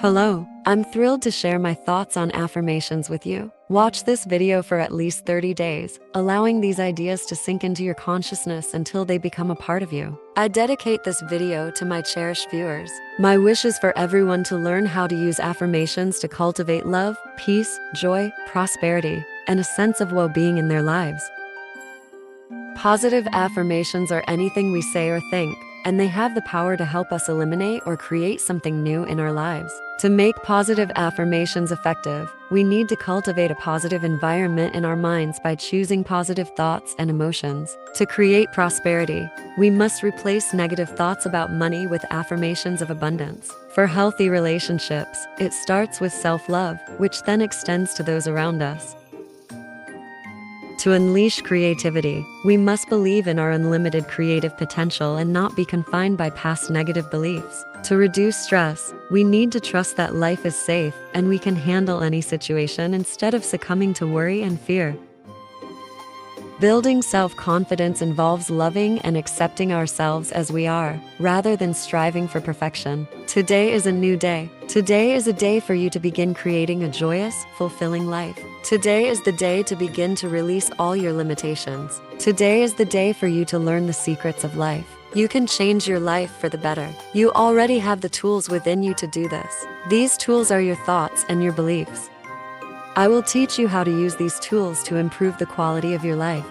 Hello, I'm thrilled to share my thoughts on affirmations with you. Watch this video for at least 30 days, allowing these ideas to sink into your consciousness until they become a part of you. I dedicate this video to my cherished viewers. My wish is for everyone to learn how to use affirmations to cultivate love, peace, joy, prosperity, and a sense of well-being in their lives. Positive affirmations are anything we say or think, and they have the power to help us eliminate or create something new in our lives. To make positive affirmations effective, we need to cultivate a positive environment in our minds by choosing positive thoughts and emotions. To create prosperity, we must replace negative thoughts about money with affirmations of abundance. For healthy relationships, it starts with self-love, which then extends to those around us. To unleash creativity, we must believe in our unlimited creative potential and not be confined by past negative beliefs. To reduce stress, we need to trust that life is safe and we can handle any situation instead of succumbing to worry and fear. Building self-confidence involves loving and accepting ourselves as we are, rather than striving for perfection. Today is a new day. Today is a day for you to begin creating a joyous, fulfilling life. Today is the day to begin to release all your limitations. Today is the day for you to learn the secrets of life. You can change your life for the better. You already have the tools within you to do this. These tools are your thoughts and your beliefs. I will teach you how to use these tools to improve the quality of your life.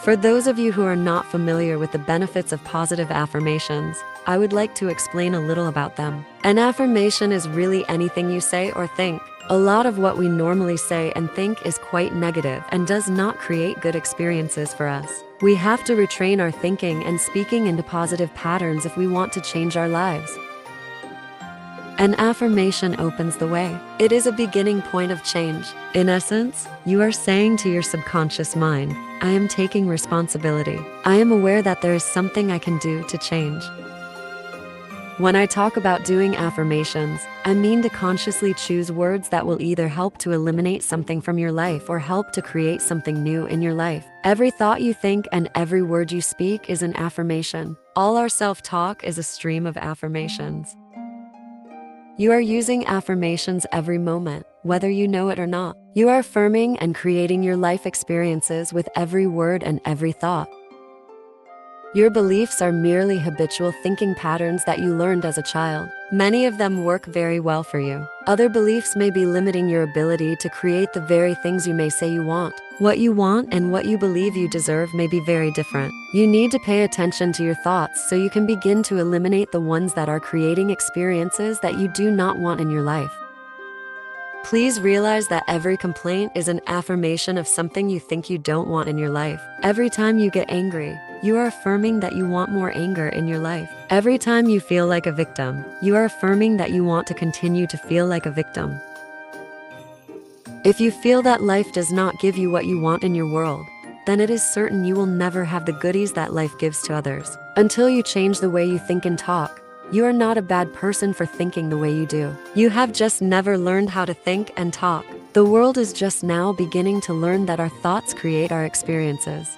For those of you who are not familiar with the benefits of positive affirmations, I would like to explain a little about them. An affirmation is really anything you say or think. A lot of what we normally say and think is quite negative and does not create good experiences for us. We have to retrain our thinking and speaking into positive patterns if we want to change our lives. An affirmation opens the way. It is a beginning point of change. In essence, you are saying to your subconscious mind, I am taking responsibility. I am aware that there is something I can do to change. When I talk about doing affirmations, I mean to consciously choose words that will either help to eliminate something from your life or help to create something new in your life. Every thought you think and every word you speak is an affirmation. All our self-talk is a stream of affirmations. You are using affirmations every moment, whether you know it or not. You are affirming and creating your life experiences with every word and every thought. Your beliefs are merely habitual thinking patterns that you learned as a child. Many of them work very well for you. Other beliefs may be limiting your ability to create the very things you may say you want. What you want and what you believe you deserve may be very different. You need to pay attention to your thoughts so you can begin to eliminate the ones that are creating experiences that you do not want in your life. Please realize that every complaint is an affirmation of something you think you don't want in your life. Every time you get angry, you are affirming that you want more anger in your life. Every time you feel like a victim, you are affirming that you want to continue to feel like a victim. If you feel that life does not give you what you want in your world, then it is certain you will never have the goodies that life gives to others. Until you change the way you think and talk, you are not a bad person for thinking the way you do. You have just never learned how to think and talk. The world is just now beginning to learn that our thoughts create our experiences.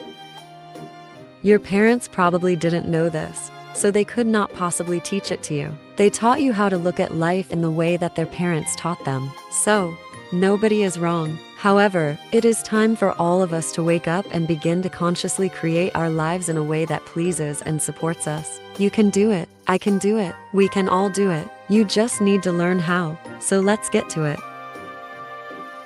Your parents probably didn't know this, so they could not possibly teach it to you. They taught you how to look at life in the way that their parents taught them. So, nobody is wrong. However, it is time for all of us to wake up and begin to consciously create our lives in a way that pleases and supports us. You can do it. I can do it. We can all do it. You just need to learn how. So let's get to it.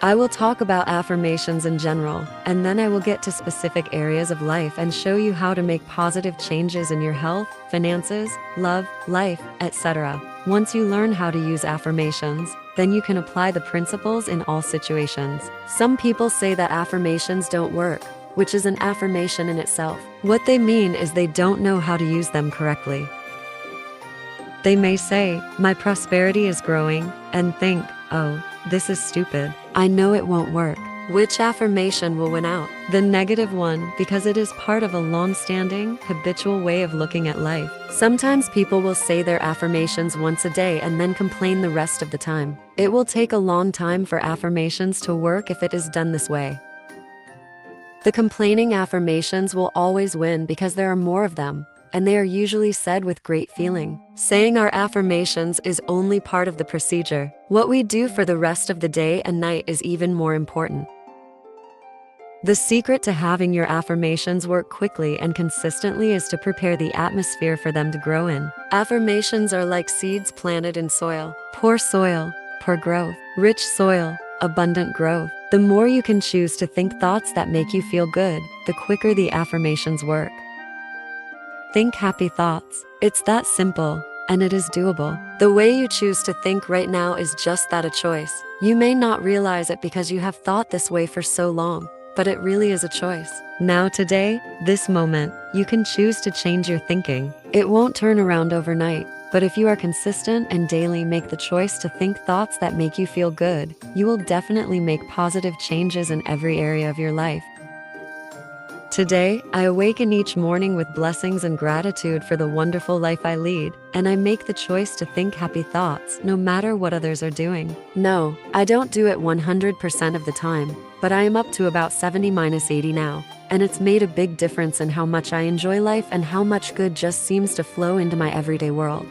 I will talk about affirmations in general, and then I will get to specific areas of life and show you how to make positive changes in your health, finances, love, life, etc. Once you learn how to use affirmations, then you can apply the principles in all situations. Some people say that affirmations don't work, which is an affirmation in itself. What they mean is they don't know how to use them correctly. They may say, my prosperity is growing, and think, oh, this is stupid. I know it won't work. Which affirmation will win out? The negative one, because it is part of a long-standing, habitual way of looking at life. Sometimes people will say their affirmations once a day and then complain the rest of the time. It will take a long time for affirmations to work if it is done this way. The complaining affirmations will always win because there are more of them. and they are usually said with great feeling. Saying our affirmations is only part of the procedure. What we do for the rest of the day and night is even more important. The secret to having your affirmations work quickly and consistently is to prepare the atmosphere for them to grow in. Affirmations are like seeds planted in soil. Poor soil, poor growth. Rich soil, abundant growth. The more you can choose to think thoughts that make you feel good, the quicker the affirmations work. Think happy thoughts. It's that simple, and it is doable. The way you choose to think right now is just that, a choice. You may not realize it because you have thought this way for so long, but it really is a choice. Now, today, this moment, you can choose to change your thinking. It won't turn around overnight, but if you are consistent and daily make the choice to think thoughts that make you feel good, you will definitely make positive changes in every area of your life. Today, I awaken each morning with blessings and gratitude for the wonderful life I lead, and I make the choice to think happy thoughts, no matter what others are doing. No, I don't do it 100% of the time, but I am up to about 70-80 now, and it's made a big difference in how much I enjoy life and how much good just seems to flow into my everyday world.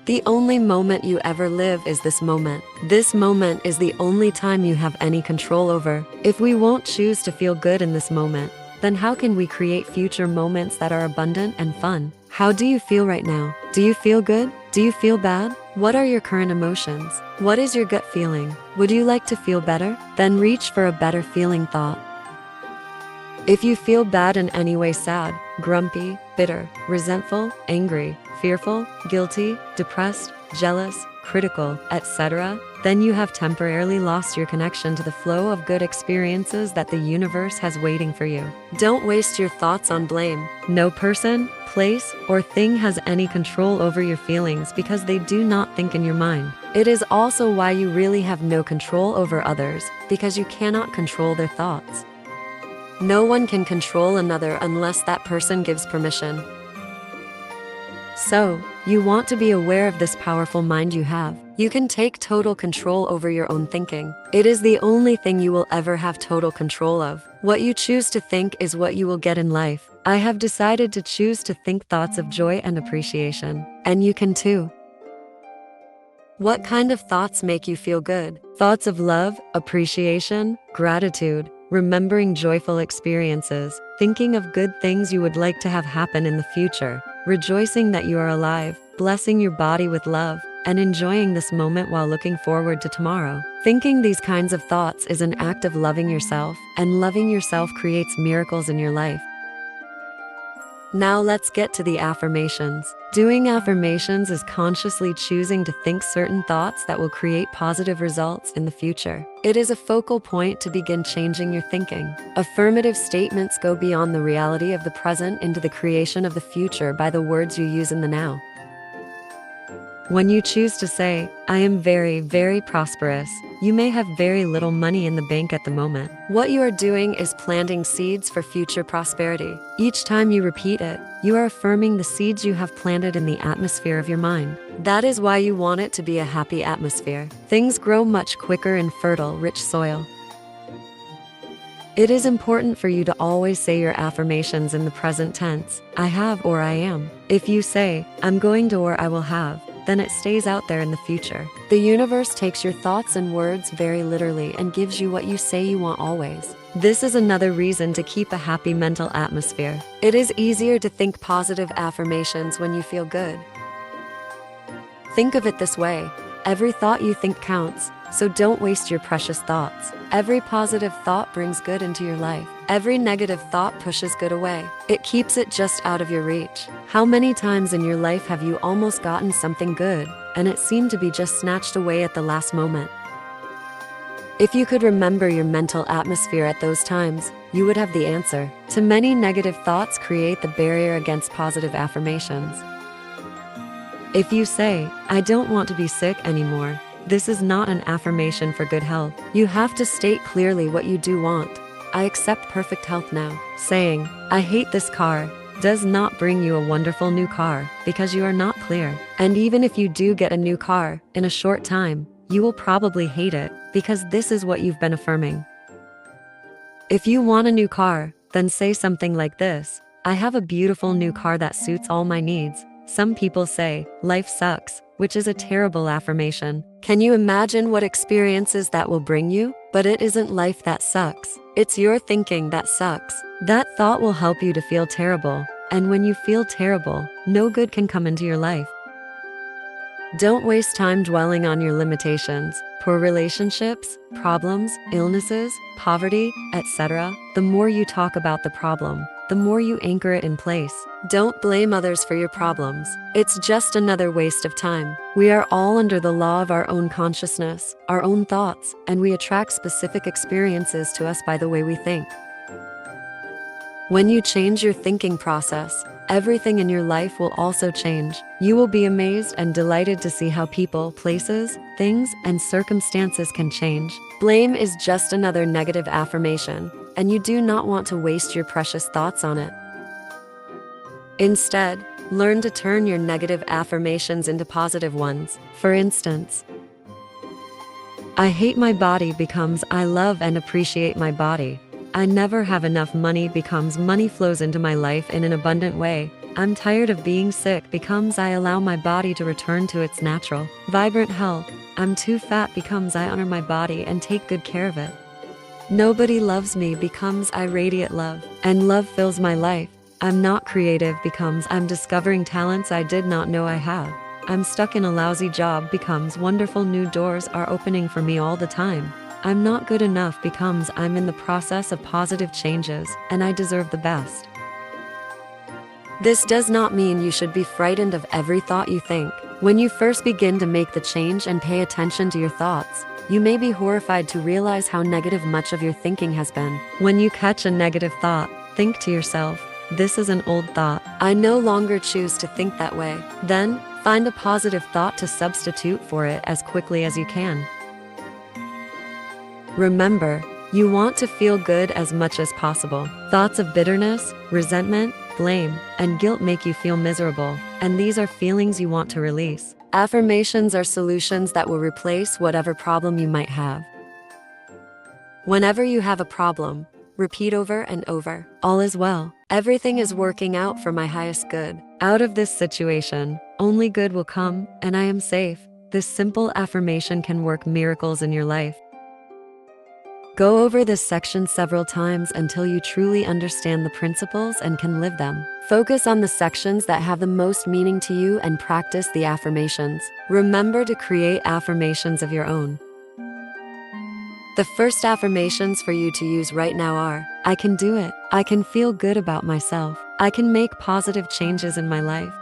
The only moment you ever live is this moment. This moment is the only time you have any control over. If we won't choose to feel good in this moment, then how can we create future moments that are abundant and fun? How do you feel right now? Do you feel good? Do you feel bad? What are your current emotions? What is your gut feeling? Would you like to feel better? Then reach for a better feeling thought. If you feel bad in any way, sad, grumpy, bitter, resentful, angry, fearful, guilty, depressed, jealous, critical, etc., then you have temporarily lost your connection to the flow of good experiences that the universe has waiting for you. Don't waste your thoughts on blame. No person, place, or thing has any control over your feelings because they do not think in your mind. It is also why you really have no control over others, because you cannot control their thoughts. No one can control another unless that person gives permission. So, you want to be aware of this powerful mind you have. You can take total control over your own thinking. It is the only thing you will ever have total control of. What you choose to think is what you will get in life. I have decided to choose to think thoughts of joy and appreciation. And you can too. What kind of thoughts make you feel good? Thoughts of love, appreciation, gratitude, remembering joyful experiences, thinking of good things you would like to have happen in the future, rejoicing that you are alive, blessing your body with love, and enjoying this moment while looking forward to tomorrow. Thinking these kinds of thoughts is an act of loving yourself, and loving yourself creates miracles in your life. Now let's get to the affirmations. Doing affirmations is consciously choosing to think certain thoughts that will create positive results in the future. It is a focal point to begin changing your thinking. Affirmative statements go beyond the reality of the present into the creation of the future by the words you use in the now. When you choose to say, I am very, very prosperous, you may have very little money in the bank at the moment. What you are doing is planting seeds for future prosperity. Each time you repeat it, you are affirming the seeds you have planted in the atmosphere of your mind. That is why you want it to be a happy atmosphere. Things grow much quicker in fertile, rich soil. It is important for you to always say your affirmations in the present tense. I have or I am. If you say, I'm going to or I will have, then it stays out there in the future. The universe takes your thoughts and words very literally and gives you what you say you want always. This is another reason to keep a happy mental atmosphere. It is easier to think positive affirmations when you feel good. Think of it this way. Every thought you think counts, so don't waste your precious thoughts. Every positive thought brings good into your life. Every negative thought pushes good away. It keeps it just out of your reach. How many times in your life have you almost gotten something good, and it seemed to be just snatched away at the last moment? If you could remember your mental atmosphere at those times, you would have the answer. Too many negative thoughts create the barrier against positive affirmations. If you say, I don't want to be sick anymore, this is not an affirmation for good health. You have to state clearly what you do want. I accept perfect health now. Saying, I hate this car, does not bring you a wonderful new car because you are not clear. And even if you do get a new car, in a short time, you will probably hate it because this is what you've been affirming. If you want a new car, then say something like this. I have a beautiful new car that suits all my needs. Some people say, life sucks, which is a terrible affirmation. Can you imagine what experiences that will bring you? But it isn't life that sucks. It's your thinking that sucks. That thought will help you to feel terrible. And when you feel terrible, no good can come into your life. Don't waste time dwelling on your limitations, poor relationships, problems, illnesses, poverty, etc. The more you talk about the problem, the more you anchor it in place. Don't blame others for your problems. It's just another waste of time. We are all under the law of our own consciousness, our own thoughts, and we attract specific experiences to us by the way we think. When you change your thinking process, everything in your life will also change. You will be amazed and delighted to see how people, places, things, and circumstances can change. Blame is just another negative affirmation, and you do not want to waste your precious thoughts on it. Instead, learn to turn your negative affirmations into positive ones. For instance, I hate my body becomes I love and appreciate my body. I never have enough money becomes money flows into my life in an abundant way. I'm tired of being sick becomes I allow my body to return to its natural, vibrant health. I'm too fat becomes I honor my body and take good care of it. Nobody loves me becomes I radiate love, and love fills my life. I'm not creative becomes I'm discovering talents I did not know I have. I'm stuck in a lousy job becomes wonderful new doors are opening for me all the time. I'm not good enough becomes I'm in the process of positive changes, and I deserve the best. This does not mean you should be frightened of every thought you think. When you first begin to make the change and pay attention to your thoughts, you may be horrified to realize how negative much of your thinking has been. When you catch a negative thought, think to yourself, this is an old thought. I no longer choose to think that way. Then, find a positive thought to substitute for it as quickly as you can. Remember, you want to feel good as much as possible. Thoughts of bitterness, resentment, blame, and guilt make you feel miserable, and these are feelings you want to release. Affirmations are solutions that will replace whatever problem you might have. Whenever you have a problem, repeat over and over, all is well. Everything is working out for my highest good. Out of this situation, only good will come, and I am safe. This simple affirmation can work miracles in your life. Go over this section several times until you truly understand the principles and can live them. Focus on the sections that have the most meaning to you and practice the affirmations. Remember to create affirmations of your own. The first affirmations for you to use right now are, I can do it. I can feel good about myself. I can make positive changes in my life.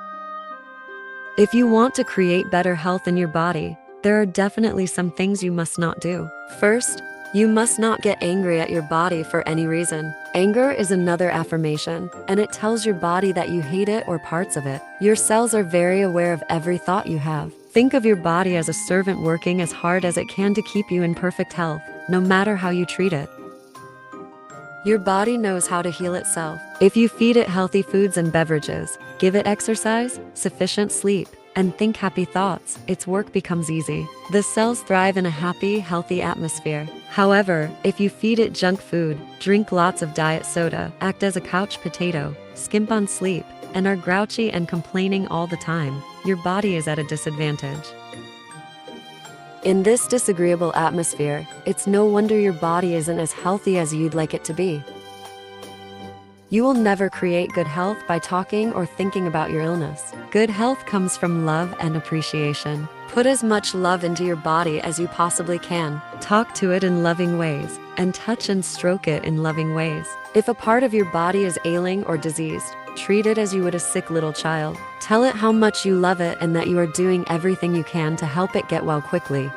If you want to create better health in your body, there are definitely some things you must not do. First, you must not get angry at your body for any reason. Anger is another affirmation, and it tells your body that you hate it or parts of it. Your cells are very aware of every thought you have. Think of your body as a servant working as hard as it can to keep you in perfect health, no matter how you treat it. Your body knows how to heal itself. If you feed it healthy foods and beverages, give it exercise, sufficient sleep, and think happy thoughts, its work becomes easy. The cells thrive in a happy, healthy atmosphere. However, if you feed it junk food, drink lots of diet soda, act as a couch potato, skimp on sleep, and are grouchy and complaining all the time, your body is at a disadvantage. In this disagreeable atmosphere, it's no wonder your body isn't as healthy as you'd like it to be. You will never create good health by talking or thinking about your illness. Good health comes from love and appreciation. Put as much love into your body as you possibly can. Talk to it in loving ways, and touch and stroke it in loving ways. If a part of your body is ailing or diseased, treat it as you would a sick little child. Tell it how much you love it and that you are doing everything you can to help it get well quickly.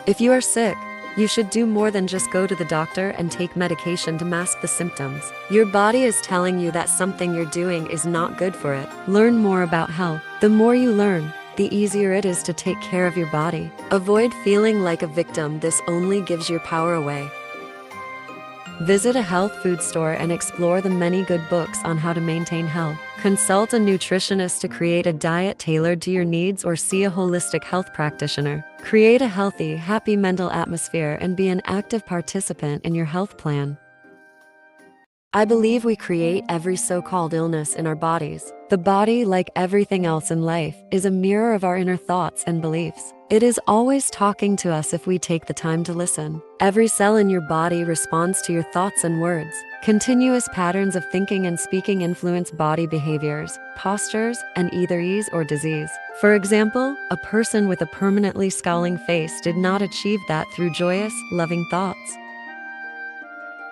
If you are sick, you should do more than just go to the doctor and take medication to mask the symptoms. Your body is telling you that something you're doing is not good for it. Learn more about health. The more you learn, the easier it is to take care of your body. Avoid feeling like a victim. This only gives your power away. Visit a health food store and explore the many good books on how to maintain health. Consult a nutritionist to create a diet tailored to your needs or see a holistic health practitioner. Create a healthy, happy mental atmosphere and be an active participant in your health plan. I believe we create every so-called illness in our bodies. The body, like everything else in life, is a mirror of our inner thoughts and beliefs. It is always talking to us if we take the time to listen. Every cell in your body responds to your thoughts and words. Continuous patterns of thinking and speaking influence body behaviors, postures, and either ease or disease. For example, a person with a permanently scowling face did not achieve that through joyous, loving thoughts.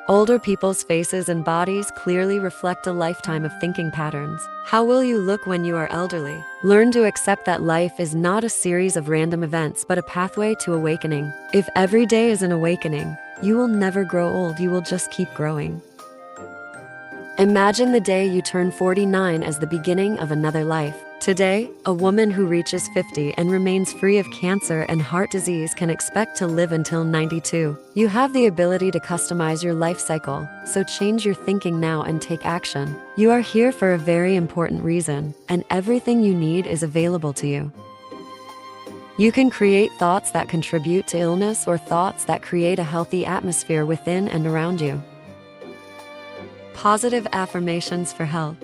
Older people's faces and bodies clearly reflect a lifetime of thinking patterns. How will you look when you are elderly? Learn to accept that life is not a series of random events but a pathway to awakening. If every day is an awakening, you will never grow old, you will just keep growing. Imagine the day you turn 49 as the beginning of another life. Today, a woman who reaches 50 and remains free of cancer and heart disease can expect to live until 92. You have the ability to customize your life cycle, so change your thinking now and take action. You are here for a very important reason, and everything you need is available to you. You can create thoughts that contribute to illness or thoughts that create a healthy atmosphere within and around you. Positive affirmations for health.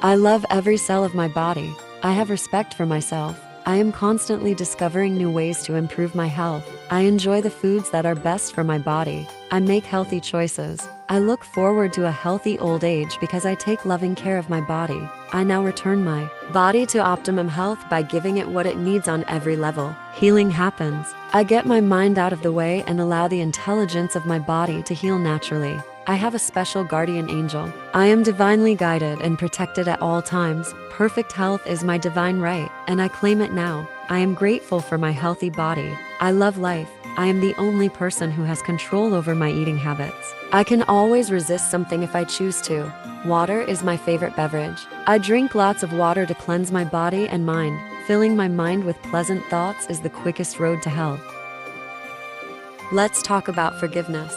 I love every cell of my body. I have respect for myself. I am constantly discovering new ways to improve my health. I enjoy the foods that are best for my body. I make healthy choices. I look forward to a healthy old age because I take loving care of my body. I now return my body to optimum health by giving it what it needs on every level. Healing happens. I get my mind out of the way and allow the intelligence of my body to heal naturally. I have a special guardian angel. I am divinely guided and protected at all times. Perfect health is my divine right, and I claim it now. I am grateful for my healthy body. I love life. I am the only person who has control over my eating habits. I can always resist something if I choose to. Water is my favorite beverage. I drink lots of water to cleanse my body and mind. Filling my mind with pleasant thoughts is the quickest road to health. Let's talk about forgiveness.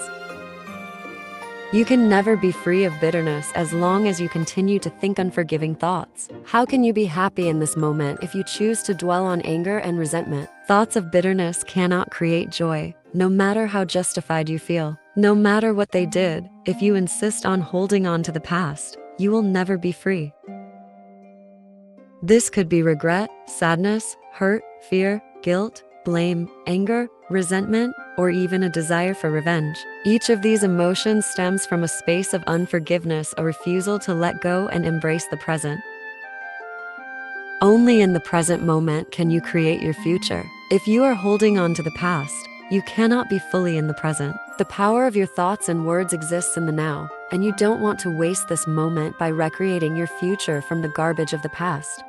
You can never be free of bitterness as long as you continue to think unforgiving thoughts. How can you be happy in this moment if you choose to dwell on anger and resentment? Thoughts of bitterness cannot create joy, no matter how justified you feel. No matter what they did, if you insist on holding on to the past, you will never be free. This could be regret, sadness, hurt, fear, guilt, blame, anger, resentment, or even a desire for revenge. Each of these emotions stems from a space of unforgiveness, a refusal to let go and embrace the present. Only in the present moment can you create your future. If you are holding on to the past, you cannot be fully in the present. The power of your thoughts and words exists in the now, and you don't want to waste this moment by recreating your future from the garbage of the past.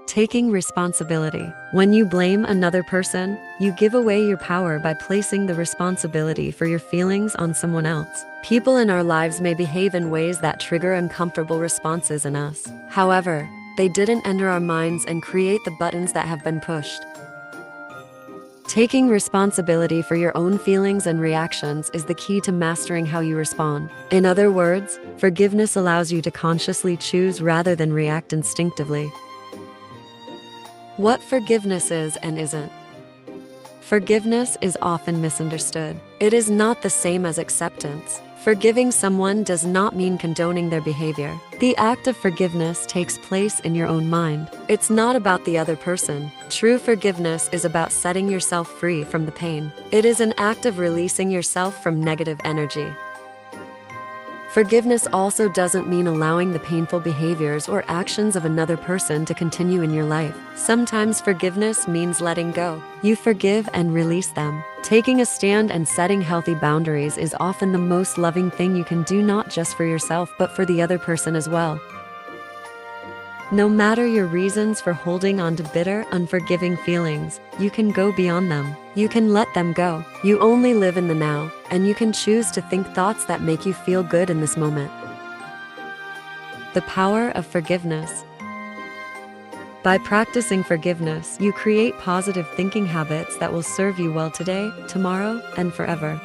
Taking responsibility. When you blame another person, you give away your power by placing the responsibility for your feelings on someone else. People in our lives may behave in ways that trigger uncomfortable responses in us. However, they didn't enter our minds and create the buttons that have been pushed. Taking responsibility for your own feelings and reactions is the key to mastering how you respond. In other words, forgiveness allows you to consciously choose rather than react instinctively. What forgiveness is and isn't. Forgiveness is often misunderstood. It is not the same as acceptance. Forgiving someone does not mean condoning their behavior. The act of forgiveness takes place in your own mind. It's not about the other person. True forgiveness is about setting yourself free from the pain. It is an act of releasing yourself from negative energy. Forgiveness also doesn't mean allowing the painful behaviors or actions of another person to continue in your life. Sometimes forgiveness means letting go. You forgive and release them. Taking a stand and setting healthy boundaries is often the most loving thing you can do, not just for yourself but for the other person as well. No matter your reasons for holding on to bitter, unforgiving feelings, you can go beyond them. You can let them go. You only live in the now, and you can choose to think thoughts that make you feel good in this moment. The power of forgiveness. By practicing forgiveness, you create positive thinking habits that will serve you well today, tomorrow, and forever.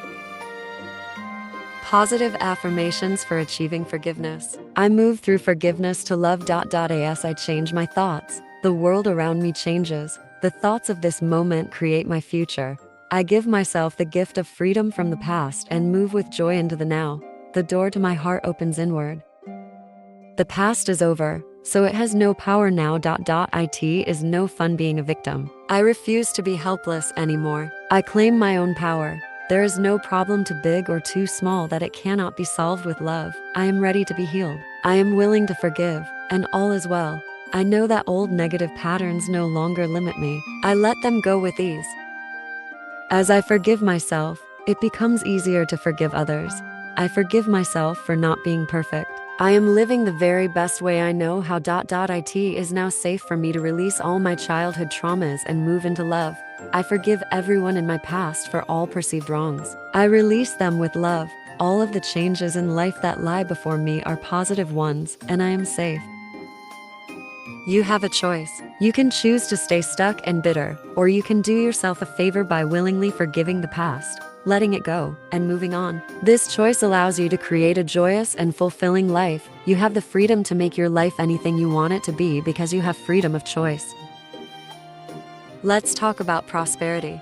Positive affirmations for achieving forgiveness. I move through forgiveness to love. As I change my thoughts, the world around me changes. The thoughts of this moment create my future. I give myself the gift of freedom from the past and move with joy into the now. The door to my heart opens inward. The past is over, so it has no power now. It is no fun being a victim. I refuse to be helpless anymore. I claim my own power. There is no problem too big or too small that it cannot be solved with love. I am ready to be healed. I am willing to forgive, and all is well. I know that old negative patterns no longer limit me. I let them go with ease. As I forgive myself, it becomes easier to forgive others. I forgive myself for not being perfect. I am living the very best way I know how. It is now safe for me to release all my childhood traumas and move into love. I forgive everyone in my past for all perceived wrongs. I release them with love. All of the changes in life that lie before me are positive ones, and I am safe. You have a choice. You can choose to stay stuck and bitter, or you can do yourself a favor by willingly forgiving the past, letting it go, and moving on. This choice allows you to create a joyous and fulfilling life. You have the freedom to make your life anything you want it to be because you have freedom of choice. Let's talk about prosperity.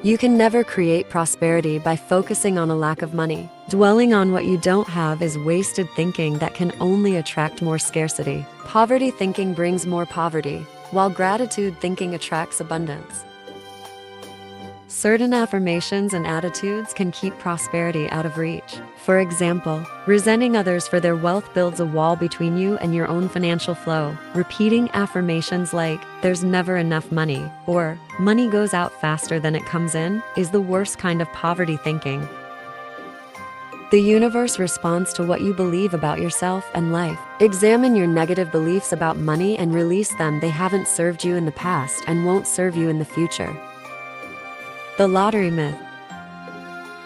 You can never create prosperity by focusing on a lack of money. Dwelling on what you don't have is wasted thinking that can only attract more scarcity. Poverty thinking brings more poverty, while gratitude thinking attracts abundance. Certain affirmations and attitudes can keep prosperity out of reach. For example, resenting others for their wealth builds a wall between you and your own financial flow. Repeating affirmations like, "There's never enough money," or "Money goes out faster than it comes in," is the worst kind of poverty thinking. The universe responds to what you believe about yourself and life. Examine your negative beliefs about money and release them. They haven't served you in the past and won't serve you in the future. The lottery myth.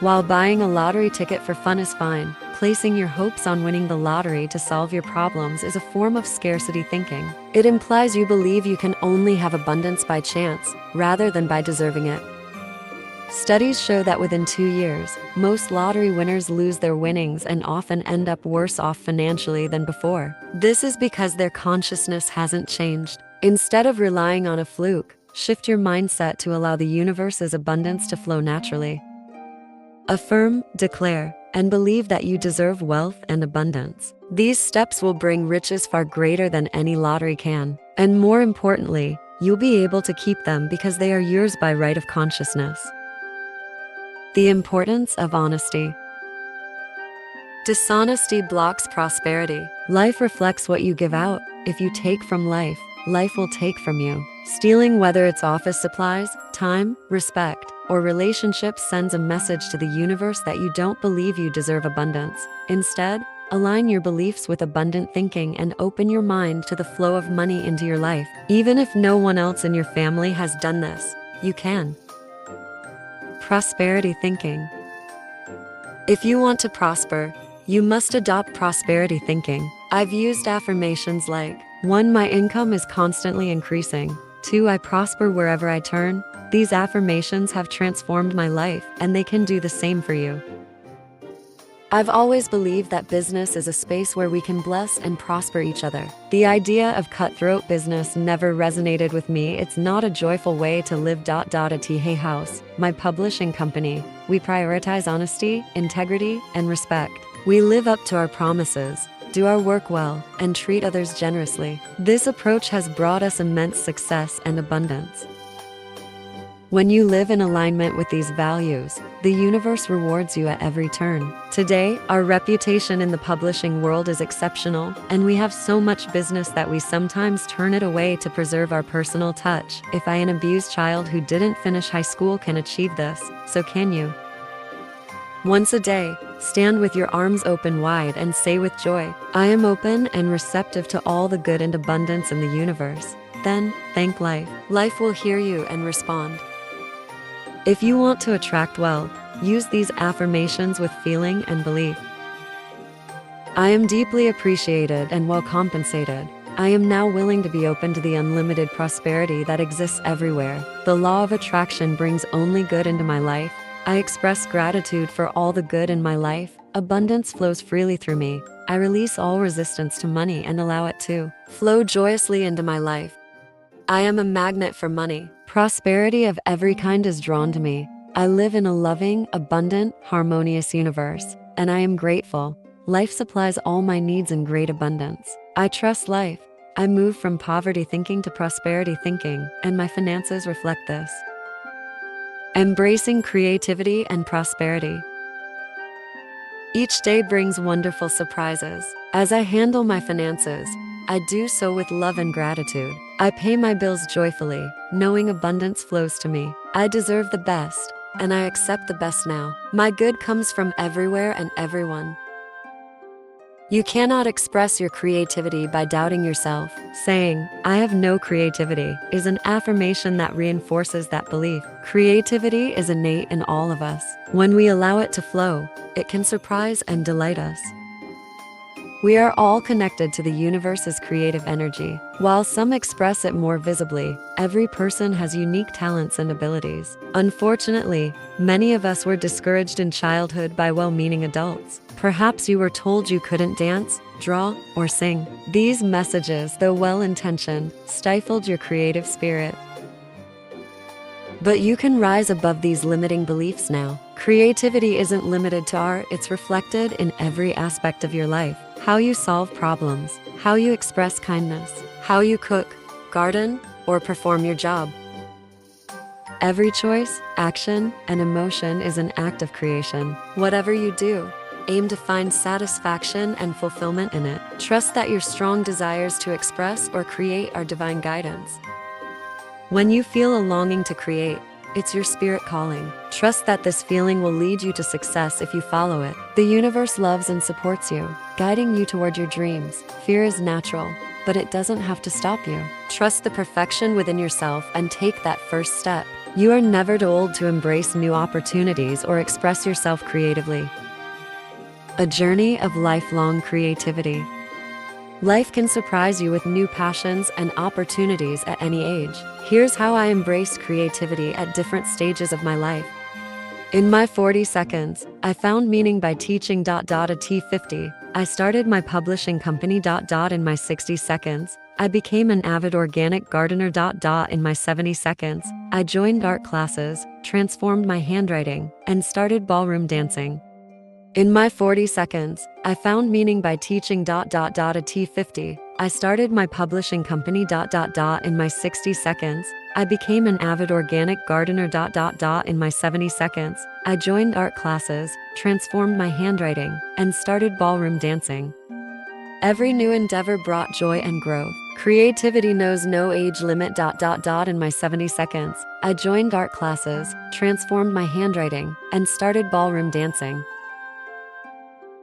While buying a lottery ticket for fun is fine, placing your hopes on winning the lottery to solve your problems is a form of scarcity thinking. It implies you believe you can only have abundance by chance, rather than by deserving it. Studies show that within 2 years, most lottery winners lose their winnings and often end up worse off financially than before. This is because their consciousness hasn't changed. Instead of relying on a fluke, shift your mindset to allow the universe's abundance to flow naturally. Affirm, declare, and believe that you deserve wealth and abundance. These steps will bring riches far greater than any lottery can. And more importantly, you'll be able to keep them because they are yours by right of consciousness. The importance of honesty. Dishonesty blocks prosperity. Life reflects what you give out. If you take from life, life will take from you. Stealing, whether it's office supplies, time, respect, or relationships, sends a message to the universe that you don't believe you deserve abundance. Instead, align your beliefs with abundant thinking and open your mind to the flow of money into your life. Even if no one else in your family has done this, you can. Prosperity thinking. If you want to prosper, you must adopt prosperity thinking. I've used affirmations like, 1. My income is constantly increasing. 2. I prosper wherever I turn. These affirmations have transformed my life, and they can do the same for you. I've always believed that business is a space where we can bless and prosper each other. The idea of cutthroat business never resonated with me. It's not a joyful way to live. At Hay House, my publishing company, we prioritize honesty, integrity, and respect. We live up to our promises, do our work well, and treat others generously. This approach has brought us immense success and abundance. When you live in alignment with these values, the universe rewards you at every turn. Today, our reputation in the publishing world is exceptional, and we have so much business that we sometimes turn it away to preserve our personal touch. If an abused child who didn't finish high school can achieve this, so can you. Once a day, stand with your arms open wide and say with joy, "I am open and receptive to all the good and abundance in the universe." Then, thank life. Life will hear you and respond. If you want to attract wealth, use these affirmations with feeling and belief. I am deeply appreciated and well compensated. I am now willing to be open to the unlimited prosperity that exists everywhere. The law of attraction brings only good into my life. I express gratitude for all the good in my life. Abundance flows freely through me. I release all resistance to money and allow it to flow joyously into my life. I am a magnet for money. Prosperity of every kind is drawn to me. I live in a loving, abundant, harmonious universe, and I am grateful. Life supplies all my needs in great abundance. I trust life. I move from poverty thinking to prosperity thinking, and my finances reflect this. Embracing creativity and prosperity. Each day brings wonderful surprises. As I handle my finances, I do so with love and gratitude. I pay my bills joyfully, knowing abundance flows to me. I deserve the best, and I accept the best now. My good comes from everywhere and everyone. You cannot express your creativity by doubting yourself. Saying, "I have no creativity," is an affirmation that reinforces that belief. Creativity is innate in all of us. When we allow it to flow, it can surprise and delight us. We are all connected to the universe's creative energy. While some express it more visibly, every person has unique talents and abilities. Unfortunately, many of us were discouraged in childhood by well-meaning adults. Perhaps you were told you couldn't dance, draw, or sing. These messages, though well-intentioned, stifled your creative spirit. But you can rise above these limiting beliefs now. Creativity isn't limited to art, it's reflected in every aspect of your life. How you solve problems, how you express kindness, how you cook, garden, or perform your job. Every choice, action, and emotion is an act of creation. Whatever you do, aim to find satisfaction and fulfillment in it. Trust that your strong desires to express or create are divine guidance. When you feel a longing to create, it's your spirit calling. Trust that this feeling will lead you to success if you follow it. The universe loves and supports you, guiding you toward your dreams. Fear is natural, but it doesn't have to stop you. Trust the perfection within yourself and take that first step. You are never too old to embrace new opportunities or express yourself creatively. A journey of lifelong creativity. Life can surprise you with new passions and opportunities at any age. Here's how I embraced creativity at different stages of my life. In my 40 seconds, I found meaning by teaching at T50. I started my publishing company in my 60 seconds. I became an avid organic gardener in my 70 seconds. I joined art classes, transformed my handwriting, and started ballroom dancing. In my 40 seconds, I found meaning by teaching at T50. I started my publishing company in my 60 seconds. I became an avid organic gardener in my 70 seconds. I joined art classes, transformed my handwriting, and started ballroom dancing. Every new endeavor brought joy and growth. Creativity knows no age limit in my 70 seconds. I joined art classes, transformed my handwriting, and started ballroom dancing.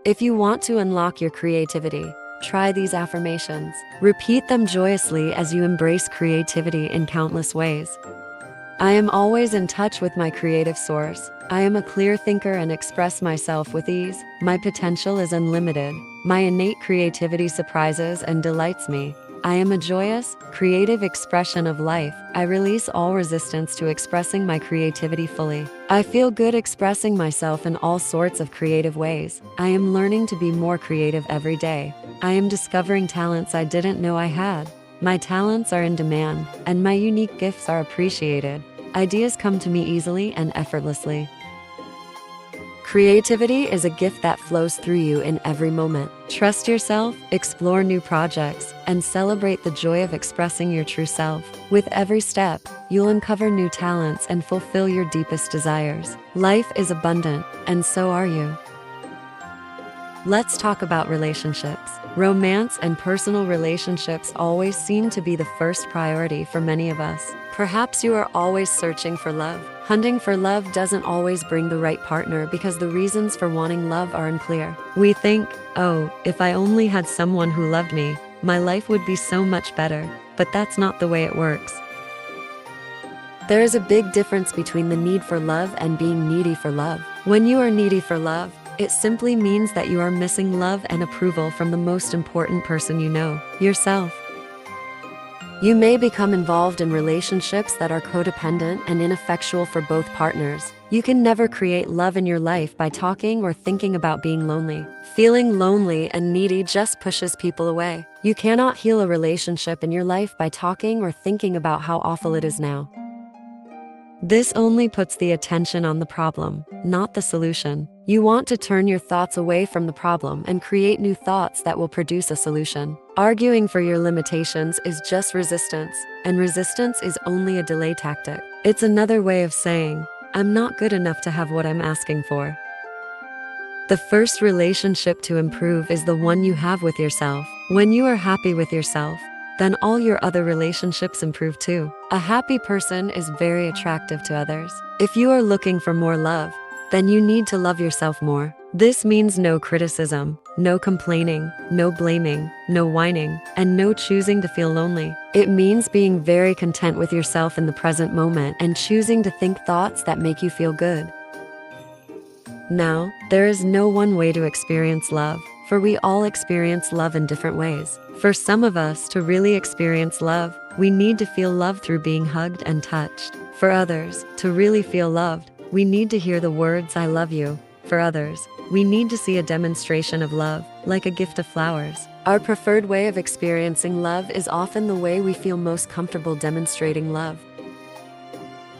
If you want to unlock your creativity, try these affirmations. Repeat them joyously as you embrace creativity in countless ways. I am always in touch with my creative source. I am a clear thinker and express myself with ease. My potential is unlimited. My innate creativity surprises and delights me. I am a joyous, creative expression of life. I release all resistance to expressing my creativity fully. I feel good expressing myself in all sorts of creative ways. I am learning to be more creative every day. I am discovering talents I didn't know I had. My talents are in demand, and my unique gifts are appreciated. Ideas come to me easily and effortlessly. Creativity is a gift that flows through you in every moment. Trust yourself, explore new projects, and celebrate the joy of expressing your true self. With every step, you'll uncover new talents and fulfill your deepest desires. Life is abundant, and so are you. Let's talk about relationships. Romance and personal relationships always seem to be the first priority for many of us. Perhaps you are always searching for love. Hunting for love doesn't always bring the right partner because the reasons for wanting love are unclear. We think, oh, if I only had someone who loved me, my life would be so much better. But that's not the way it works. There is a big difference between the need for love and being needy for love. When you are needy for love, it simply means that you are missing love and approval from the most important person you know, yourself. You may become involved in relationships that are codependent and ineffectual for both partners. You can never create love in your life by talking or thinking about being lonely. Feeling lonely and needy just pushes people away. You cannot heal a relationship in your life by talking or thinking about how awful it is now. This only puts the attention on the problem, not the solution. You want to turn your thoughts away from the problem and create new thoughts that will produce a solution. Arguing for your limitations is just resistance, and resistance is only a delay tactic. It's another way of saying, I'm not good enough to have what I'm asking for. The first relationship to improve is the one you have with yourself. When you are happy with yourself, then all your other relationships improve too. A happy person is very attractive to others. If you are looking for more love, then you need to love yourself more. This means no criticism, no complaining, no blaming, no whining, and no choosing to feel lonely. It means being very content with yourself in the present moment and choosing to think thoughts that make you feel good. Now, there is no one way to experience love, for we all experience love in different ways. For some of us to really experience love, we need to feel love through being hugged and touched. For others, to really feel loved, we need to hear the words "I love you." For others, we need to see a demonstration of love, like a gift of flowers. Our preferred way of experiencing love is often the way we feel most comfortable demonstrating love.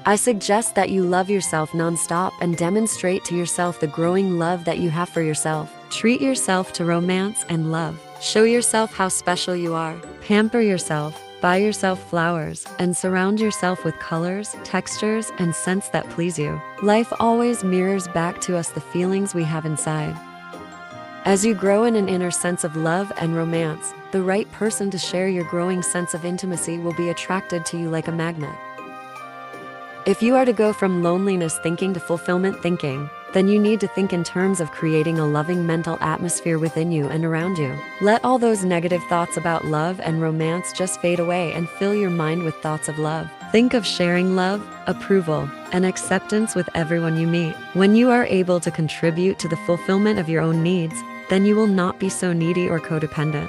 I suggest that you love yourself nonstop and demonstrate to yourself the growing love that you have for yourself. Treat yourself to romance and love. Show yourself how special you are. Pamper yourself, buy yourself flowers, and surround yourself with colors, textures, and scents that please you. Life always mirrors back to us the feelings we have inside. As you grow in an inner sense of love and romance, the right person to share your growing sense of intimacy will be attracted to you like a magnet. If you are to go from loneliness thinking to fulfillment thinking, then you need to think in terms of creating a loving mental atmosphere within you and around you. Let all those negative thoughts about love and romance just fade away and fill your mind with thoughts of love. Think of sharing love, approval, and acceptance with everyone you meet. When you are able to contribute to the fulfillment of your own needs, then you will not be so needy or codependent.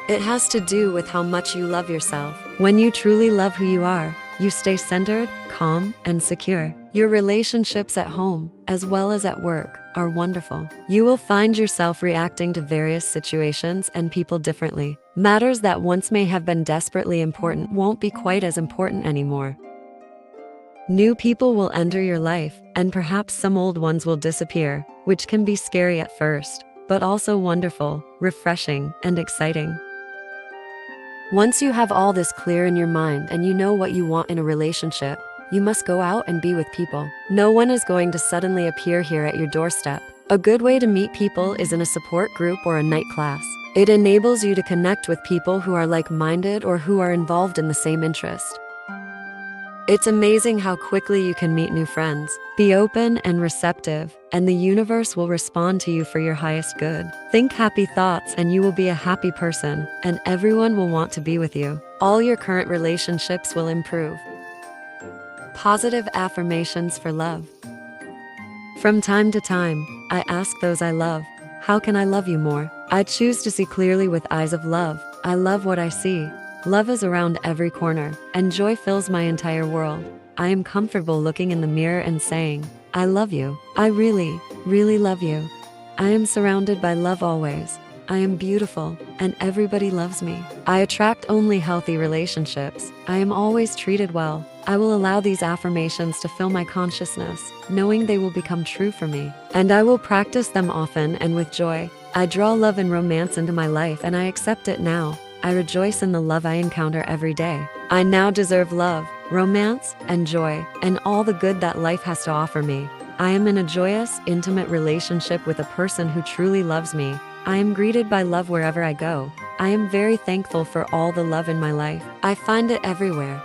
It has to do with how much you love yourself. When you truly love who you are, you stay centered, calm, and secure. Your relationships at home, as well as at work, are wonderful. You will find yourself reacting to various situations and people differently. Matters that once may have been desperately important won't be quite as important anymore. New people will enter your life, and perhaps some old ones will disappear, which can be scary at first, but also wonderful, refreshing, and exciting. Once you have all this clear in your mind and you know what you want in a relationship, you must go out and be with people. No one is going to suddenly appear here at your doorstep. A good way to meet people is in a support group or a night class. It enables you to connect with people who are like-minded or who are involved in the same interest. It's amazing how quickly you can meet new friends. Be open and receptive, and the universe will respond to you for your highest good. Think happy thoughts and you will be a happy person, and everyone will want to be with you. All your current relationships will improve. Positive affirmations for love. From time to time, I ask those I love, how can I love you more? I choose to see clearly with eyes of love. I love what I see. Love is around every corner, and joy fills my entire world. I am comfortable looking in the mirror and saying, I love you. I really, really love you. I am surrounded by love always. I am beautiful, and everybody loves me. I attract only healthy relationships. I am always treated well. I will allow these affirmations to fill my consciousness, knowing they will become true for me. And I will practice them often and with joy. I draw love and romance into my life, and I accept it now. I rejoice in the love I encounter every day. I now deserve love, romance, and joy, and all the good that life has to offer me. I am in a joyous, intimate relationship with a person who truly loves me. I am greeted by love wherever I go. I am very thankful for all the love in my life. I find it everywhere.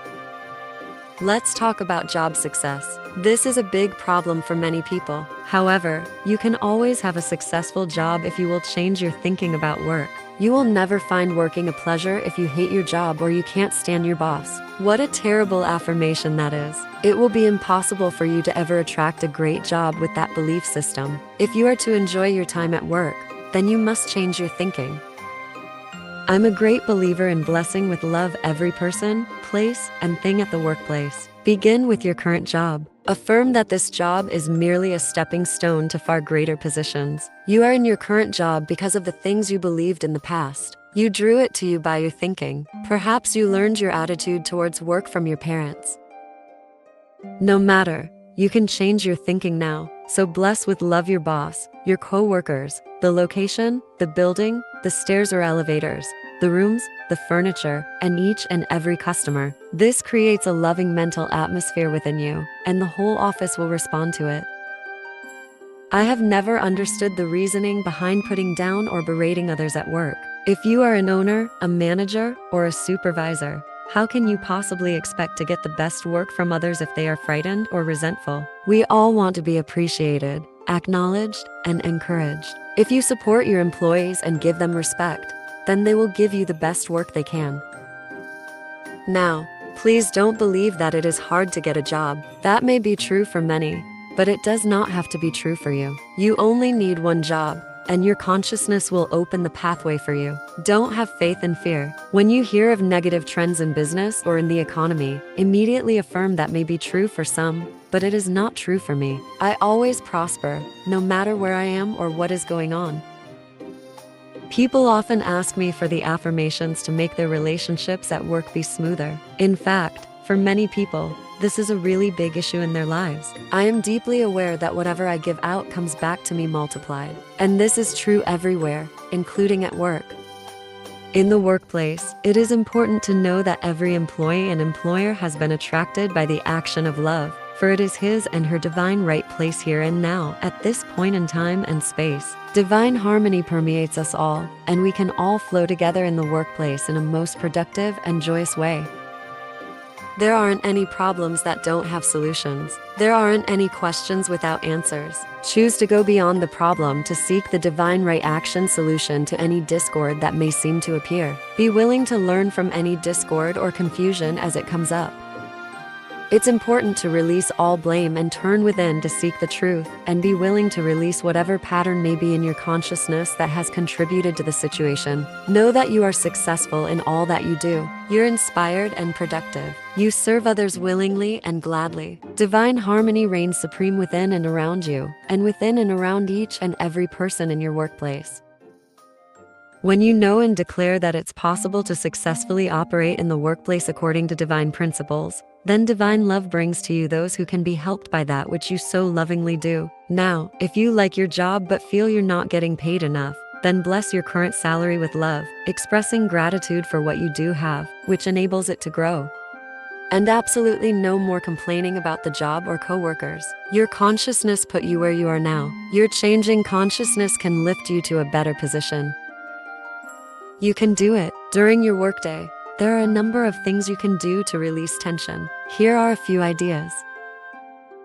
Let's talk about job success. This is a big problem for many people. However, you can always have a successful job if you will change your thinking about work. You will never find working a pleasure if you hate your job or you can't stand your boss. What a terrible affirmation that is. It will be impossible for you to ever attract a great job with that belief system. If you are to enjoy your time at work, then you must change your thinking. I'm a great believer in blessing with love every person, place, and thing at the workplace. Begin with your current job. Affirm that this job is merely a stepping stone to far greater positions. You are in your current job because of the things you believed in the past. You drew it to you by your thinking. Perhaps you learned your attitude towards work from your parents. No matter, you can change your thinking now. So bless with love your boss, your co-workers, the location, the building, the stairs or elevators, the rooms, the furniture, and each and every customer. This creates a loving mental atmosphere within you, and the whole office will respond to it. I have never understood the reasoning behind putting down or berating others at work. If you are an owner, a manager, or a supervisor, how can you possibly expect to get the best work from others if they are frightened or resentful? We all want to be appreciated, acknowledged, and encouraged. If you support your employees and give them respect, then they will give you the best work they can. Now, please don't believe that it is hard to get a job. That may be true for many, but it does not have to be true for you. You only need one job, and your consciousness will open the pathway for you. Don't have faith in fear. When you hear of negative trends in business or in the economy, immediately affirm that may be true for some, but it is not true for me. I always prosper, no matter where I am or what is going on. People often ask me for the affirmations to make their relationships at work be smoother. In fact, for many people, this is a really big issue in their lives. I am deeply aware that whatever I give out comes back to me multiplied. And this is true everywhere, including at work. In the workplace, it is important to know that every employee and employer has been attracted by the action of love, for it is his and her divine right place here and now, at this point in time and space. Divine harmony permeates us all, and we can all flow together in the workplace in a most productive and joyous way. There aren't any problems that don't have solutions. There aren't any questions without answers. Choose to go beyond the problem to seek the divine right action solution to any discord that may seem to appear. Be willing to learn from any discord or confusion as it comes up. It's important to release all blame and turn within to seek the truth, and be willing to release whatever pattern may be in your consciousness that has contributed to the situation. Know that you are successful in all that you do. You're inspired and productive. You serve others willingly and gladly. Divine harmony reigns supreme within and around you, and within and around each and every person in your workplace. When you know and declare that it's possible to successfully operate in the workplace according to divine principles, then divine love brings to you those who can be helped by that which you so lovingly do. Now, if you like your job but feel you're not getting paid enough, then bless your current salary with love, expressing gratitude for what you do have, which enables it to grow. And absolutely no more complaining about the job or coworkers. Your consciousness put you where you are now. Your changing consciousness can lift you to a better position. You can do it. During your workday, there are a number of things you can do to release tension. Here are a few ideas.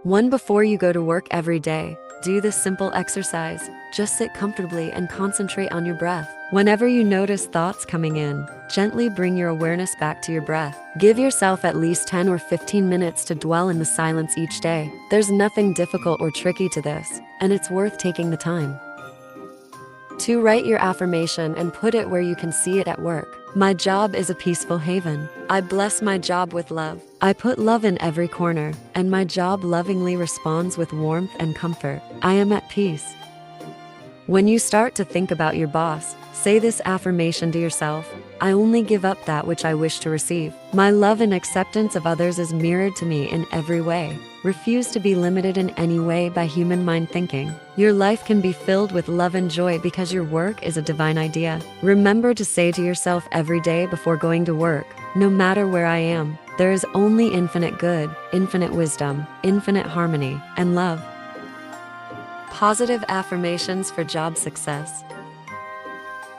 1. Before you go to work every day, do this simple exercise. Just sit comfortably and concentrate on your breath. Whenever you notice thoughts coming in, gently bring your awareness back to your breath. Give yourself at least 10 or 15 minutes to dwell in the silence each day. There's nothing difficult or tricky to this, and it's worth taking the time. 2. Write your affirmation and put it where you can see it at work. My job is a peaceful haven. I bless my job with love. I put love in every corner, and my job lovingly responds with warmth and comfort. I am at peace. When you start to think about your boss, say this affirmation to yourself. I only give up that which I wish to receive. My love and acceptance of others is mirrored to me in every way. Refuse to be limited in any way by human mind thinking. Your life can be filled with love and joy because your work is a divine idea. Remember to say to yourself every day before going to work, no matter where I am, there is only infinite good, infinite wisdom, infinite harmony, and love. Positive affirmations for job success.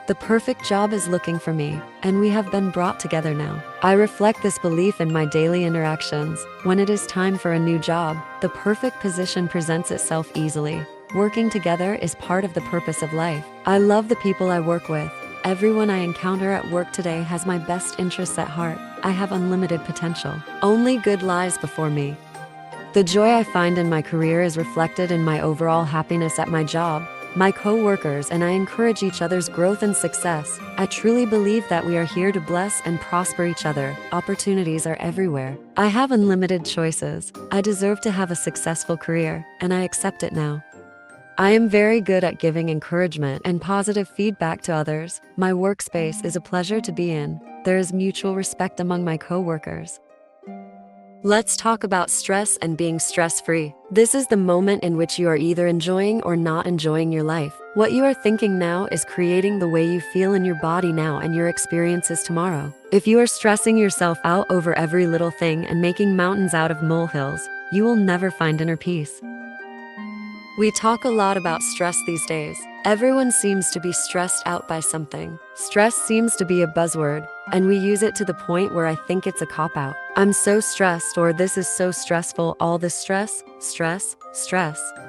The perfect job is looking for me, and we have been brought together now. I reflect this belief in my daily interactions. When it is time for a new job, the perfect position presents itself easily. Working together is part of the purpose of life. I love the people I work with. Everyone I encounter at work today has my best interests at heart. I have unlimited potential. Only good lies before me. The joy I find in my career is reflected in my overall happiness at my job, my co-workers, and I encourage each other's growth and success. I truly believe that we are here to bless and prosper each other. Opportunities are everywhere. I have unlimited choices. I deserve to have a successful career, and I accept it now. I am very good at giving encouragement and positive feedback to others. My workspace is a pleasure to be in. There is mutual respect among my co-workers. Let's talk about stress and being stress-free. This is the moment in which you are either enjoying or not enjoying your life. What you are thinking now is creating the way you feel in your body now and your experiences tomorrow. If you are stressing yourself out over every little thing and making mountains out of molehills, you will never find inner peace. We talk a lot about stress these days. Everyone seems to be stressed out by something. Stress seems to be a buzzword, and we use it to the point where I think it's a cop-out. I'm so stressed, or this is so stressful, all this stress.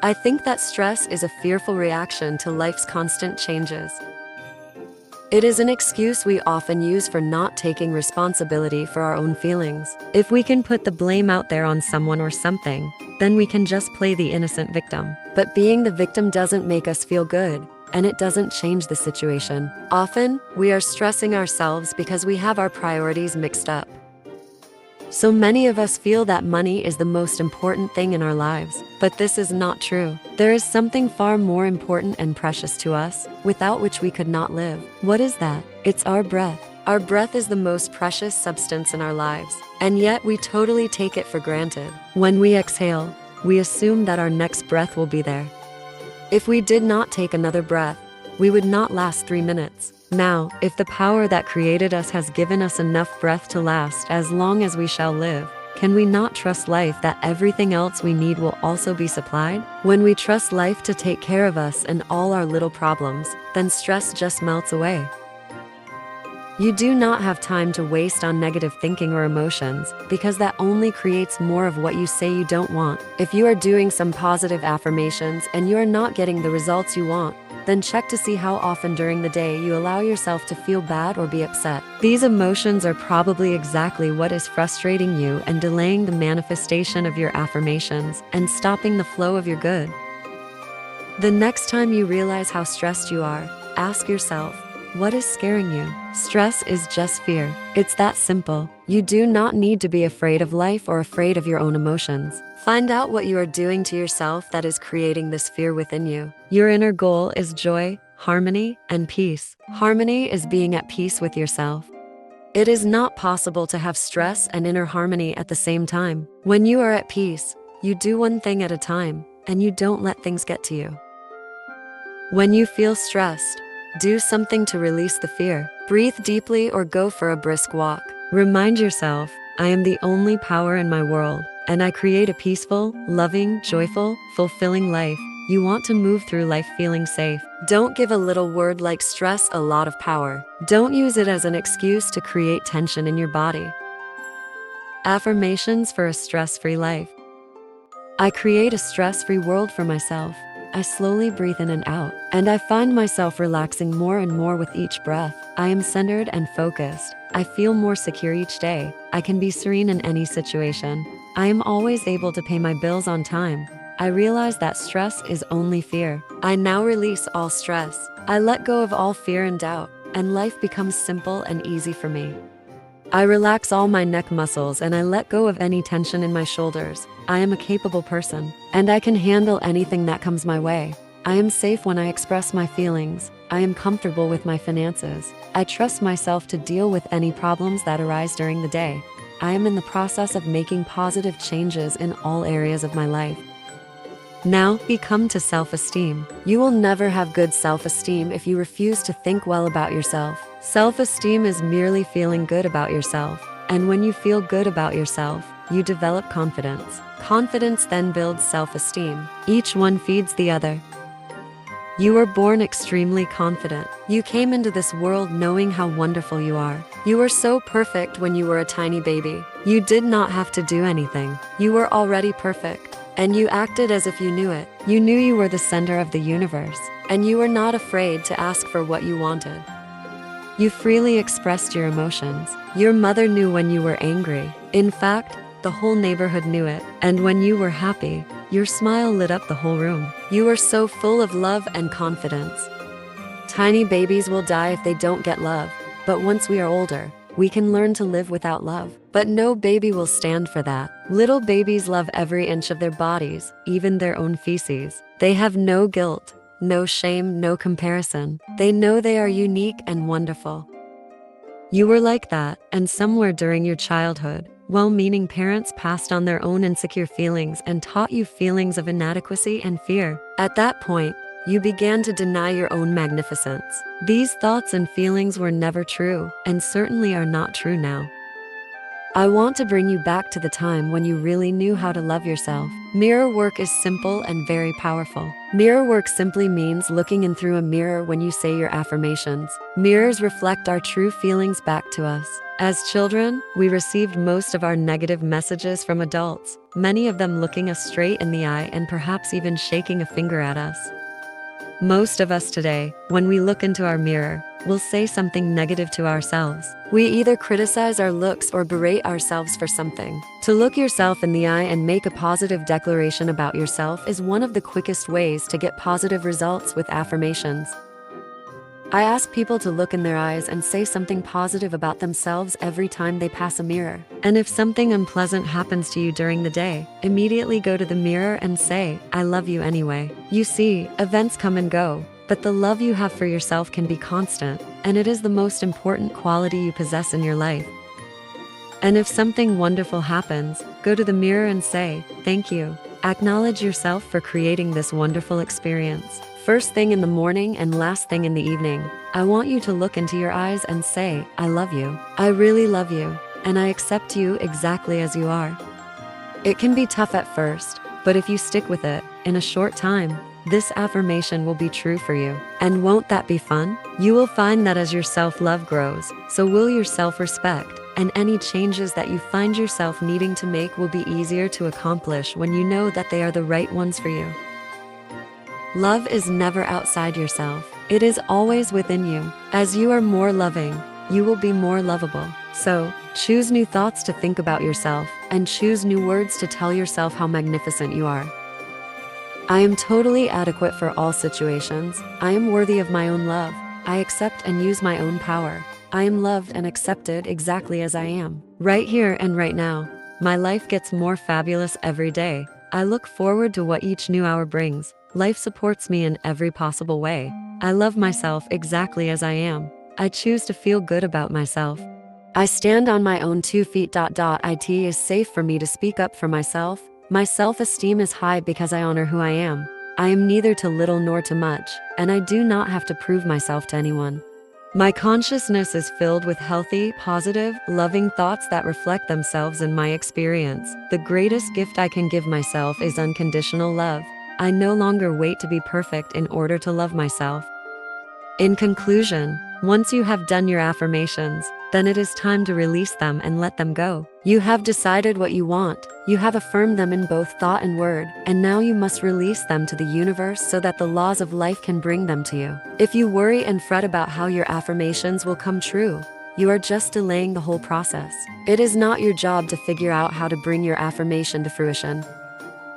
I think that stress is a fearful reaction to life's constant changes. It is an excuse we often use for not taking responsibility for our own feelings. If we can put the blame out there on someone or something, then we can just play the innocent victim. But being the victim doesn't make us feel good, and it doesn't change the situation. Often, we are stressing ourselves because we have our priorities mixed up. So many of us feel that money is the most important thing in our lives, but this is not true. There is something far more important and precious to us, without which we could not live. What is that? It's our breath. Our breath is the most precious substance in our lives, and yet we totally take it for granted. When we exhale, we assume that our next breath will be there. If we did not take another breath, we would not last 3 minutes. Now, if the power that created us has given us enough breath to last as long as we shall live, can we not trust life that everything else we need will also be supplied? When we trust life to take care of us and all our little problems, then stress just melts away. You do not have time to waste on negative thinking or emotions, because that only creates more of what you say you don't want. If you are doing some positive affirmations and you are not getting the results you want, then check to see how often during the day you allow yourself to feel bad or be upset. These emotions are probably exactly what is frustrating you and delaying the manifestation of your affirmations and stopping the flow of your good. The next time you realize how stressed you are, ask yourself, what is scaring you? Stress is just fear. It's that simple. You do not need to be afraid of life or afraid of your own emotions. Find out what you are doing to yourself that is creating this fear within you. Your inner goal is joy, harmony, and peace. Harmony is being at peace with yourself. It is not possible to have stress and inner harmony at the same time. When you are at peace, you do one thing at a time, and you don't let things get to you. When you feel stressed, do something to release the fear. Breathe deeply or go for a brisk walk. Remind yourself, I am the only power in my world, and I create a peaceful, loving, joyful, fulfilling life. You want to move through life feeling safe. Don't give a little word like stress a lot of power. Don't use it as an excuse to create tension in your body. Affirmations for a stress-free life. I create a stress-free world for myself. I slowly breathe in and out, and I find myself relaxing more and more with each breath. I am centered and focused. I feel more secure each day. I can be serene in any situation. I am always able to pay my bills on time. I realize that stress is only fear. I now release all stress. I let go of all fear and doubt, and life becomes simple and easy for me. I relax all my neck muscles and I let go of any tension in my shoulders. I am a capable person, and I can handle anything that comes my way. I am safe when I express my feelings. I am comfortable with my finances. I trust myself to deal with any problems that arise during the day. I am in the process of making positive changes in all areas of my life. Now, we come to self-esteem. You will never have good self-esteem if you refuse to think well about yourself. Self-esteem is merely feeling good about yourself. And when you feel good about yourself, you develop confidence. Confidence then builds self-esteem. Each one feeds the other. You were born extremely confident. You came into this world knowing how wonderful you are. You were so perfect when you were a tiny baby. You did not have to do anything. You were already perfect. And you acted as if you knew it. You knew you were the center of the universe. And you were not afraid to ask for what you wanted. You freely expressed your emotions. Your mother knew when you were angry. In fact, the whole neighborhood knew it. And when you were happy, your smile lit up the whole room. You were so full of love and confidence. Tiny babies will die if they don't get love. But once we are older, we can learn to live without love. But no baby will stand for that. Little babies love every inch of their bodies, even their own feces. They have no guilt, no shame, no comparison. They know they are unique and wonderful. You were like that, and somewhere during your childhood, Well-meaning parents passed on their own insecure feelings and taught you feelings of inadequacy and fear. At that point, you began to deny your own magnificence. These thoughts and feelings were never true, and certainly are not true now. I want to bring you back to the time when you really knew how to love yourself. Mirror work is simple and very powerful. Mirror work simply means looking in through a mirror when you say your affirmations. Mirrors reflect our true feelings back to us. As children, we received most of our negative messages from adults, many of them looking us straight in the eye and perhaps even shaking a finger at us. Most of us today, when we look into our mirror, will say something negative to ourselves. We either criticize our looks or berate ourselves for something. To look yourself in the eye and make a positive declaration about yourself is one of the quickest ways to get positive results with affirmations. I ask people to look in their eyes and say something positive about themselves every time they pass a mirror. And if something unpleasant happens to you during the day, immediately go to the mirror and say, "I love you anyway." You see, events come and go, but the love you have for yourself can be constant, and it is the most important quality you possess in your life. And if something wonderful happens, go to the mirror and say, "Thank you." Acknowledge yourself for creating this wonderful experience. First thing in the morning and last thing in the evening, I want you to look into your eyes and say, "I love you. I really love you, and I accept you exactly as you are." It can be tough at first, but if you stick with it, in a short time, this affirmation will be true for you. And won't that be fun? You will find that as your self-love grows, so will your self-respect, and any changes that you find yourself needing to make will be easier to accomplish when you know that they are the right ones for you. Love is never outside yourself. It is always within you. As you are more loving, you will be more lovable. So, choose new thoughts to think about yourself, and choose new words to tell yourself how magnificent you are. I am totally adequate for all situations. I am worthy of my own love. I accept and use my own power. I am loved and accepted exactly as I am. Right here and right now. My life gets more fabulous every day. I look forward to what each new hour brings. Life supports me in every possible way. I love myself exactly as I am. I choose to feel good about myself. I stand on my own 2 feet. It is safe for me to speak up for myself. My self-esteem is high because I honor who I am. I am neither too little nor too much, and I do not have to prove myself to anyone. My consciousness is filled with healthy, positive, loving thoughts that reflect themselves in my experience. The greatest gift I can give myself is unconditional love. I no longer wait to be perfect in order to love myself. In conclusion, once you have done your affirmations, then it is time to release them and let them go. You have decided what you want, you have affirmed them in both thought and word, and now you must release them to the universe so that the laws of life can bring them to you. If you worry and fret about how your affirmations will come true, you are just delaying the whole process. It is not your job to figure out how to bring your affirmation to fruition.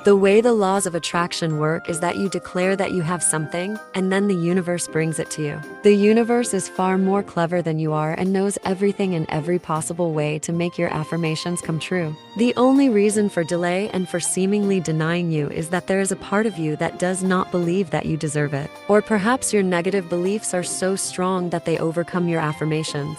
The way the laws of attraction work is that you declare that you have something, and then the universe brings it to you. The universe is far more clever than you are and knows everything in every possible way to make your affirmations come true. The only reason for delay and for seemingly denying you is that there is a part of you that does not believe that you deserve it. Or perhaps your negative beliefs are so strong that they overcome your affirmations.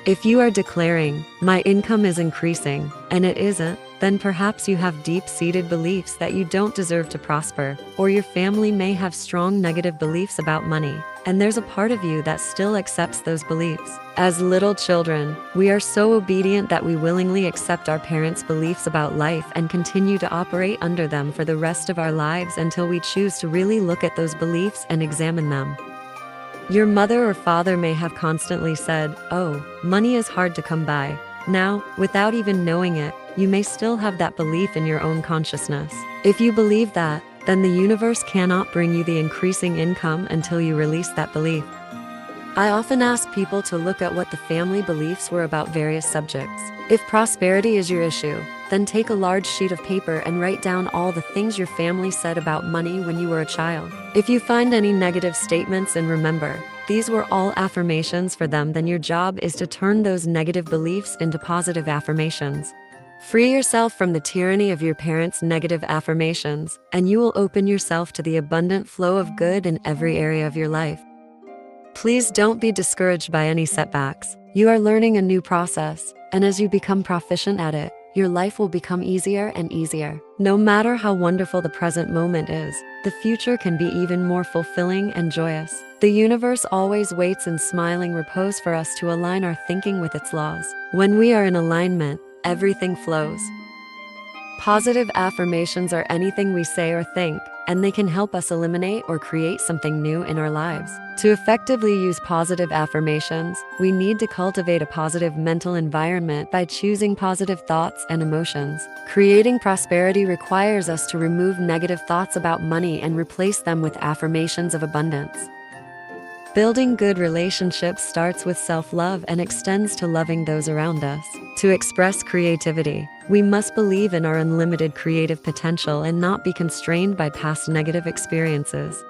If you are declaring, "My income is increasing," and it isn't, then perhaps you have deep-seated beliefs that you don't deserve to prosper, or your family may have strong negative beliefs about money, and there's a part of you that still accepts those beliefs. As little children, we are so obedient that we willingly accept our parents' beliefs about life and continue to operate under them for the rest of our lives until we choose to really look at those beliefs and examine them. Your mother or father may have constantly said, "Oh, money is hard to come by." Now, without even knowing it, you may still have that belief in your own consciousness. If you believe that, then the universe cannot bring you the increasing income until you release that belief. I often ask people to look at what the family beliefs were about various subjects. If prosperity is your issue, then take a large sheet of paper and write down all the things your family said about money when you were a child. If you find any negative statements and remember, these were all affirmations for them, then your job is to turn those negative beliefs into positive affirmations. Free yourself from the tyranny of your parents' negative affirmations, and you will open yourself to the abundant flow of good in every area of your life. Please don't be discouraged by any setbacks. You are learning a new process, and as you become proficient at it, your life will become easier and easier. No matter how wonderful the present moment is, the future can be even more fulfilling and joyous. The universe always waits in smiling repose for us to align our thinking with its laws. When we are in alignment, everything flows. Positive affirmations are anything we say or think, and they can help us eliminate or create something new in our lives. To effectively use positive affirmations, we need to cultivate a positive mental environment by choosing positive thoughts and emotions. Creating prosperity requires us to remove negative thoughts about money and replace them with affirmations of abundance. Building good relationships starts with self-love and extends to loving those around us. To express creativity, we must believe in our unlimited creative potential and not be constrained by past negative experiences.